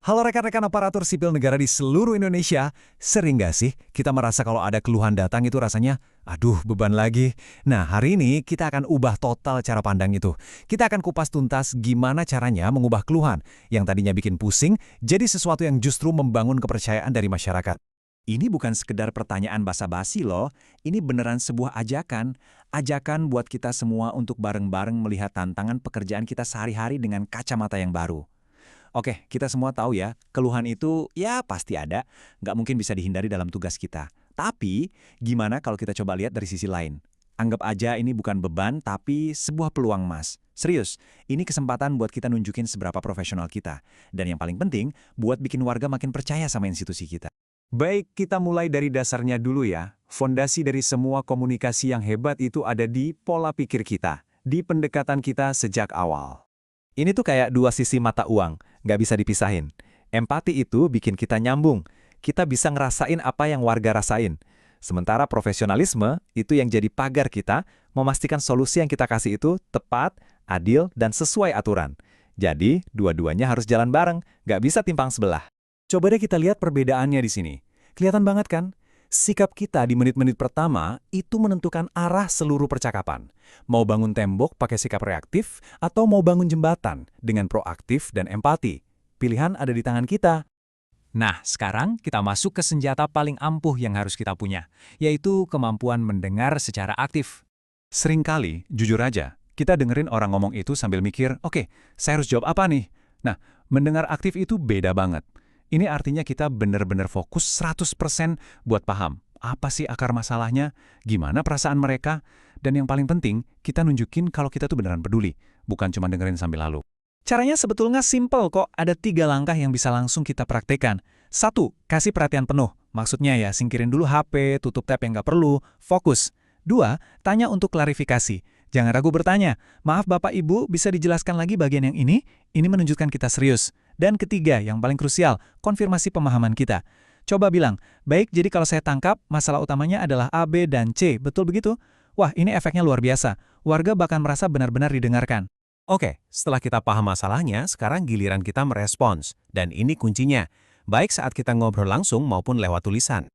Halo rekan-rekan aparatur sipil negara di seluruh Indonesia, sering nggak sih kita merasa kalau ada keluhan datang itu rasanya, aduh beban lagi. Nah hari ini kita akan ubah total cara pandang itu. Kita akan kupas tuntas gimana caranya mengubah keluhan yang tadinya bikin pusing, jadi sesuatu yang justru membangun kepercayaan dari masyarakat. Ini bukan sekedar pertanyaan basa-basi loh, ini beneran sebuah ajakan. Ajakan buat kita semua untuk bareng-bareng melihat tantangan pekerjaan kita sehari-hari dengan kacamata yang baru. Oke, kita semua tahu ya, keluhan itu ya pasti ada, nggak mungkin bisa dihindari dalam tugas kita. Tapi, gimana kalau kita coba lihat dari sisi lain? Anggap aja ini bukan beban, tapi sebuah peluang emas. Serius, ini kesempatan buat kita nunjukin seberapa profesional kita. Dan yang paling penting, buat bikin warga makin percaya sama institusi kita. Baik, kita mulai dari dasarnya dulu ya. Fondasi dari semua komunikasi yang hebat itu ada di pola pikir kita, di pendekatan kita sejak awal. Ini tuh kayak dua sisi mata uang, nggak bisa dipisahin. Empati itu bikin kita nyambung. Kita bisa ngerasain apa yang warga rasain. Sementara profesionalisme itu yang jadi pagar kita, memastikan solusi yang kita kasih itu tepat, adil, dan sesuai aturan. Jadi, dua-duanya harus jalan bareng, nggak bisa timpang sebelah. Coba deh kita lihat perbedaannya di sini. Kelihatan banget kan? Sikap kita di menit-menit pertama itu menentukan arah seluruh percakapan. Mau bangun tembok pakai sikap reaktif atau mau bangun jembatan dengan proaktif dan empati. Pilihan ada di tangan kita. Nah, sekarang kita masuk ke senjata paling ampuh yang harus kita punya, yaitu kemampuan mendengar secara aktif. Seringkali, jujur aja, kita dengerin orang ngomong itu sambil mikir, oke, saya harus jawab apa nih? Nah, mendengar aktif itu beda banget. Ini artinya kita benar-benar fokus 100% buat paham. Apa sih akar masalahnya? Gimana perasaan mereka? Dan yang paling penting, kita nunjukin kalau kita tuh beneran peduli. Bukan cuma dengerin sambil lalu. Caranya sebetulnya simple kok. Ada 3 langkah yang bisa langsung kita praktekkan. 1. Kasih perhatian penuh. Maksudnya ya, singkirin dulu HP, tutup tab yang nggak perlu, fokus. 2. Tanya untuk klarifikasi. Jangan ragu bertanya, maaf Bapak Ibu, bisa dijelaskan lagi bagian yang ini? Ini menunjukkan kita serius. Dan ketiga, yang paling krusial, konfirmasi pemahaman kita. Coba bilang, baik jadi kalau saya tangkap, masalah utamanya adalah A, B, dan C, betul begitu? Wah, ini efeknya luar biasa. Warga bahkan merasa benar-benar didengarkan. Oke, setelah kita paham masalahnya, sekarang giliran kita merespons. Dan ini kuncinya, baik saat kita ngobrol langsung maupun lewat tulisan.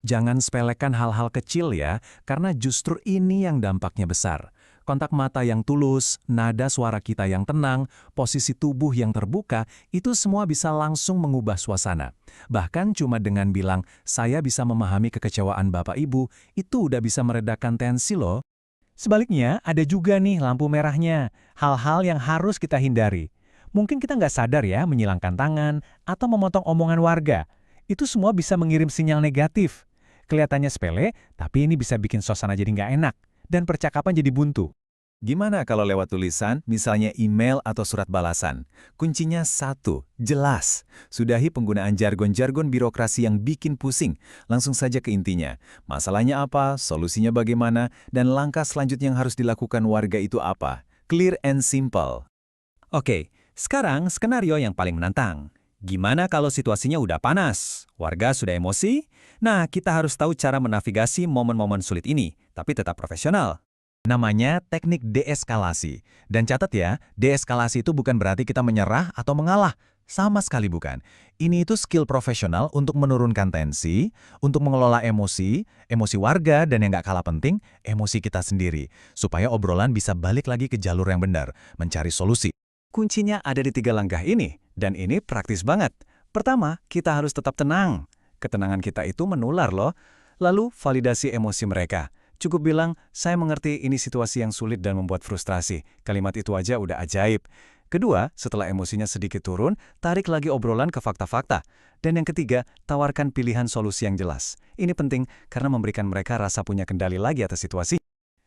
Jangan sepelekan hal-hal kecil ya, karena justru ini yang dampaknya besar. Kontak mata yang tulus, nada suara kita yang tenang, posisi tubuh yang terbuka, itu semua bisa langsung mengubah suasana. Bahkan cuma dengan bilang, saya bisa memahami kekecewaan Bapak Ibu, itu udah bisa meredakan tensi loh. Sebaliknya, ada juga nih lampu merahnya, hal-hal yang harus kita hindari. Mungkin kita nggak sadar ya menyilangkan tangan atau memotong omongan warga. Itu semua bisa mengirim sinyal negatif. Kelihatannya sepele, tapi ini bisa bikin suasana jadi nggak enak. Dan percakapan jadi buntu. Gimana kalau lewat tulisan, misalnya email atau surat balasan? Kuncinya 1, jelas. Sudahi penggunaan jargon-jargon birokrasi yang bikin pusing. Langsung saja ke intinya. Masalahnya apa, solusinya bagaimana, dan langkah selanjutnya yang harus dilakukan warga itu apa? Clear and simple. Oke, sekarang skenario yang paling menantang. Gimana kalau situasinya udah panas? Warga sudah emosi? Nah, kita harus tahu cara menavigasi momen-momen sulit ini, tapi tetap profesional. Namanya teknik deeskalasi. Dan catat ya, deeskalasi itu bukan berarti kita menyerah atau mengalah. Sama sekali bukan. Ini itu skill profesional untuk menurunkan tensi, untuk mengelola emosi, emosi warga, dan yang nggak kalah penting, emosi kita sendiri. Supaya obrolan bisa balik lagi ke jalur yang benar, mencari solusi. Kuncinya ada di 3 langkah ini, dan ini praktis banget. Pertama, kita harus tetap tenang. Ketenangan kita itu menular loh. Lalu, validasi emosi mereka. Cukup bilang, saya mengerti ini situasi yang sulit dan membuat frustrasi. Kalimat itu aja udah ajaib. Kedua, setelah emosinya sedikit turun, tarik lagi obrolan ke fakta-fakta. Dan yang ketiga, tawarkan pilihan solusi yang jelas. Ini penting karena memberikan mereka rasa punya kendali lagi atas situasi.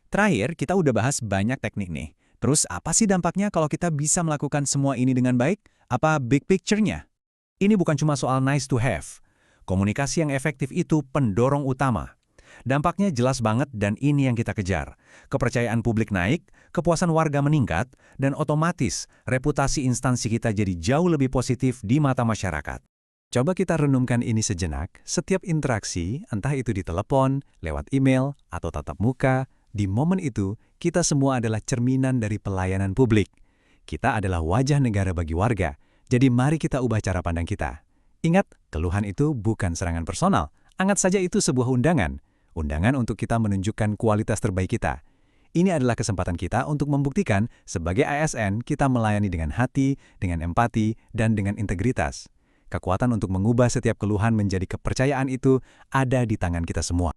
Terakhir, kita udah bahas banyak teknik nih. Terus apa sih dampaknya kalau kita bisa melakukan semua ini dengan baik? Apa big picture-nya? Ini bukan cuma soal nice to have. Komunikasi yang efektif itu pendorong utama. Dampaknya jelas banget dan ini yang kita kejar. Kepercayaan publik naik, kepuasan warga meningkat, dan otomatis reputasi instansi kita jadi jauh lebih positif di mata masyarakat. Coba kita renungkan ini sejenak, setiap interaksi, entah itu di telepon, lewat email, atau tatap muka, di momen itu, kita semua adalah cerminan dari pelayanan publik. Kita adalah wajah negara bagi warga, Jadi mari kita ubah cara pandang kita. Ingat, keluhan itu bukan serangan personal. Anggap saja itu sebuah undangan. Undangan untuk kita menunjukkan kualitas terbaik kita. Ini adalah kesempatan kita untuk membuktikan sebagai ASN kita melayani dengan hati, dengan empati, dan dengan integritas. Kekuatan untuk mengubah setiap keluhan menjadi kepercayaan itu ada di tangan kita semua.